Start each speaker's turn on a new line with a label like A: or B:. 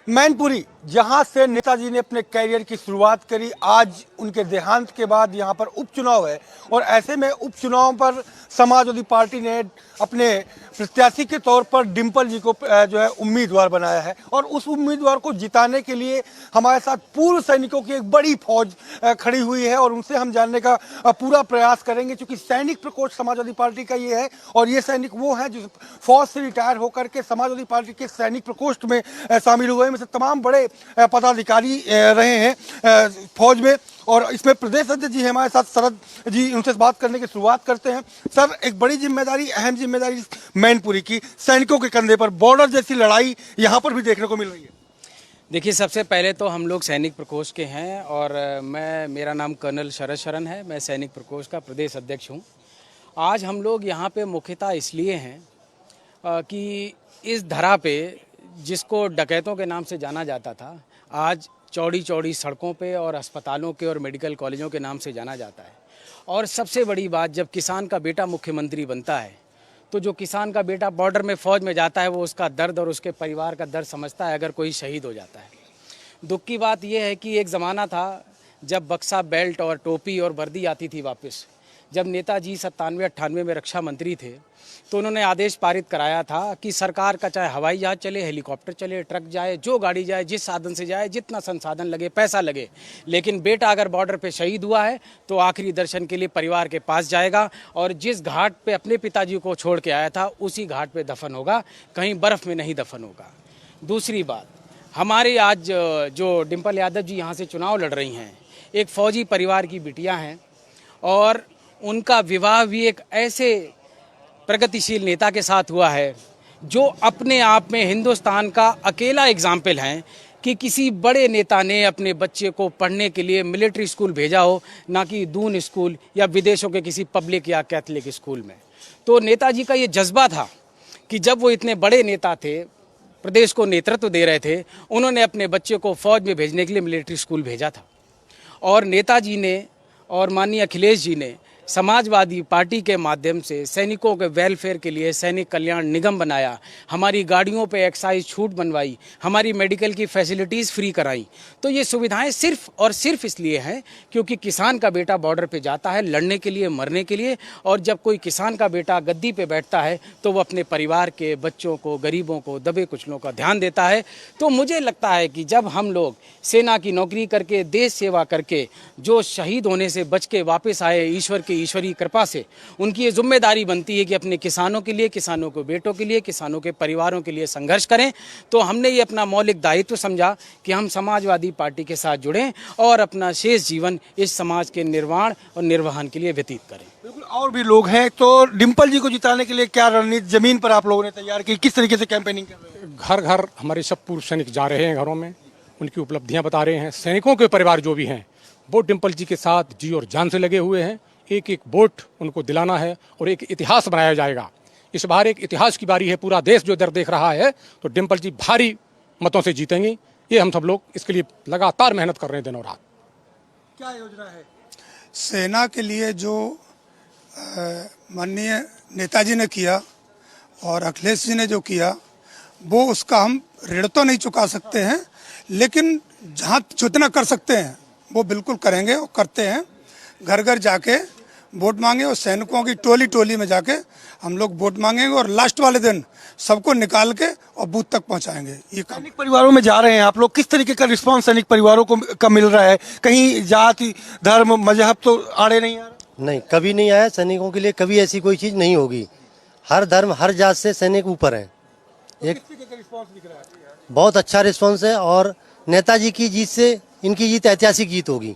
A: मैनपुरी, जहां से नेताजी ने अपने कैरियर की शुरुआत करी, आज उनके देहांत के बाद यहां पर उपचुनाव है और ऐसे में उपचुनाव पर समाजवादी पार्टी ने अपने प्रत्याशी के तौर पर डिंपल जी को जो है उम्मीदवार बनाया है और उस उम्मीदवार को जिताने के लिए हमारे साथ पूर्व सैनिकों की एक बड़ी फौज खड़ी हुई है और उनसे हम जानने का पूरा प्रयास करेंगे, क्योंकि सैनिक प्रकोष्ठ समाजवादी पार्टी का ये है और ये सैनिक वो हैं जो फौज से रिटायर होकर के समाजवादी पार्टी के सैनिक प्रकोष्ठ में शामिल हुए हैं। तमाम बड़े पदाधिकारी रहे हैं फौज में और इसमें प्रदेश अध्यक्ष जी हमारे साथ शरद जी, उनसे बात करने की शुरुआत करते हैं। सर, एक बड़ी जिम्मेदारी, अहम जिम्मेदारी मैनपुरी की सैनिकों के कंधे पर, बॉर्डर जैसी लड़ाई यहाँ पर भी देखने को मिल रही है।
B: देखिए, सबसे पहले तो हम लोग सैनिक प्रकोष्ठ के हैं और मेरा नाम कर्नल शरद शरण है। मैं सैनिक प्रकोष्ठ का प्रदेश अध्यक्ष हूँ। आज हम लोग यहाँ पे मुख्यतः इसलिए हैं कि इस धरा पे जिसको डकैतों के नाम से जाना जाता था, आज चौड़ी चौड़ी सड़कों पे और अस्पतालों के और मेडिकल कॉलेजों के नाम से जाना जाता है। और सबसे बड़ी बात, जब किसान का बेटा मुख्यमंत्री बनता है तो जो किसान का बेटा बॉर्डर में फौज में जाता है वो उसका दर्द और उसके परिवार का दर्द समझता है अगर कोई शहीद हो जाता है। दुख की बात यह है कि एक ज़माना था जब बक्सा, बेल्ट और टोपी और वर्दी आती थी वापस। जब नेताजी 97-98 में रक्षा मंत्री थे तो उन्होंने आदेश पारित कराया था कि सरकार का चाहे हवाई जहाज चले, हेलीकॉप्टर चले, ट्रक जाए, जो गाड़ी जाए, जिस साधन से जाए, जितना संसाधन लगे, पैसा लगे, लेकिन बेटा अगर बॉर्डर पे शहीद हुआ है तो आखिरी दर्शन के लिए परिवार के पास जाएगा और जिस घाट पे अपने पिताजी को छोड़ के आया था उसी घाट पे दफन होगा, कहीं बर्फ़ में नहीं दफन होगा। दूसरी बात, हमारे आज जो डिंपल यादव जी यहाँ से चुनाव लड़ रही हैं, एक फौजी परिवार की बिटियाँ हैं और उनका विवाह भी एक ऐसे प्रगतिशील नेता के साथ हुआ है जो अपने आप में हिंदुस्तान का अकेला एग्जाम्पल है कि किसी बड़े नेता ने अपने बच्चे को पढ़ने के लिए मिलिट्री स्कूल भेजा हो, ना कि दून स्कूल या विदेशों के किसी पब्लिक या कैथलिक स्कूल में। तो नेताजी का ये जज्बा था कि जब वो इतने बड़े नेता थे, प्रदेश को नेतृत्व दे रहे थे, उन्होंने अपने बच्चे को फौज में भेजने के लिए मिलिट्री स्कूल भेजा था। और नेताजी ने और माननीय अखिलेश जी ने समाजवादी पार्टी के माध्यम से सैनिकों के वेलफेयर के लिए सैनिक कल्याण निगम बनाया, हमारी गाड़ियों पे एक्साइज छूट बनवाई, हमारी मेडिकल की फैसिलिटीज़ फ्री कराई। तो ये सुविधाएं सिर्फ और सिर्फ इसलिए हैं क्योंकि किसान का बेटा बॉर्डर पे जाता है लड़ने के लिए, मरने के लिए, और जब कोई किसान का बेटा गद्दी पे बैठता है तो वो अपने परिवार के बच्चों को, गरीबों को, दबे कुचलों का ध्यान देता है। तो मुझे लगता है कि जब हम लोग सेना की नौकरी करके, देश सेवा करके, जो शहीद होने से बच के वापस आए ईश्वरीय कृपा से, उनकी ये जिम्मेदारी बनती है कि अपने किसानों के लिए, किसानों के बेटों के लिए, किसानों के परिवारों के लिए संघर्ष करें। तो हमने ये अपना मौलिक दायित्व समझा कि हम समाजवादी पार्टी के साथ जुड़ें और अपना शेष जीवन इस समाज के निर्माण और निर्वहन के लिए व्यतीत करें।
A: बिल्कुल, और भी लोग हैं। तो डिंपल जी को जिताने के लिए क्या रणनीति जमीन पर आप लोगों ने तैयार की, किस तरीके से कैंपेनिंग कर रहे हैं?
C: घर घर हमारे सब पूर्व सैनिक जा रहे हैं, घरों में उनकी उपलब्धियां बता रहे हैं। सैनिकों के परिवार जो भी हैं वो डिंपल जी के साथ जी और जान से लगे हुए हैं। एक एक वोट उनको दिलाना है और एक इतिहास बनाया जाएगा। इस बार एक इतिहास की बारी है, पूरा देश जो दर देख रहा है, तो डिंपल जी भारी मतों से जीतेंगी। ये हम सब लोग इसके लिए लगातार मेहनत कर रहे हैं दिनों रात।
A: क्या योजना है
D: सेना के लिए? जो माननीय नेताजी ने किया और अखिलेश जी ने जो किया, वो उसका हम ऋण तो नहीं चुका सकते हैं, लेकिन जहाँ जितना कर सकते हैं वो बिल्कुल करेंगे और करते हैं। घर घर जाके वोट मांगे और सैनिकों की टोली टोली में जाके हम लोग वोट मांगेंगे और लास्ट वाले दिन सबको निकाल के और बूथ तक पहुंचाएंगे। ये काम
A: सैनिक परिवारों में जा रहे हैं आप लोग, किस तरीके का रिस्पांस सैनिक परिवारों को का मिल रहा है? कहीं जाति, धर्म, मजहब तो आड़े नहीं आ रहा?
E: नहीं, कभी नहीं आया। सैनिकों के लिए कभी ऐसी कोई चीज नहीं होगी। हर धर्म, हर जात से सैनिक ऊपर है। एक
A: रिस्पांस दिख रहा है,
E: बहुत अच्छा रिस्पॉन्स है और नेताजी की जीत से इनकी जीत ऐतिहासिक जीत होगी।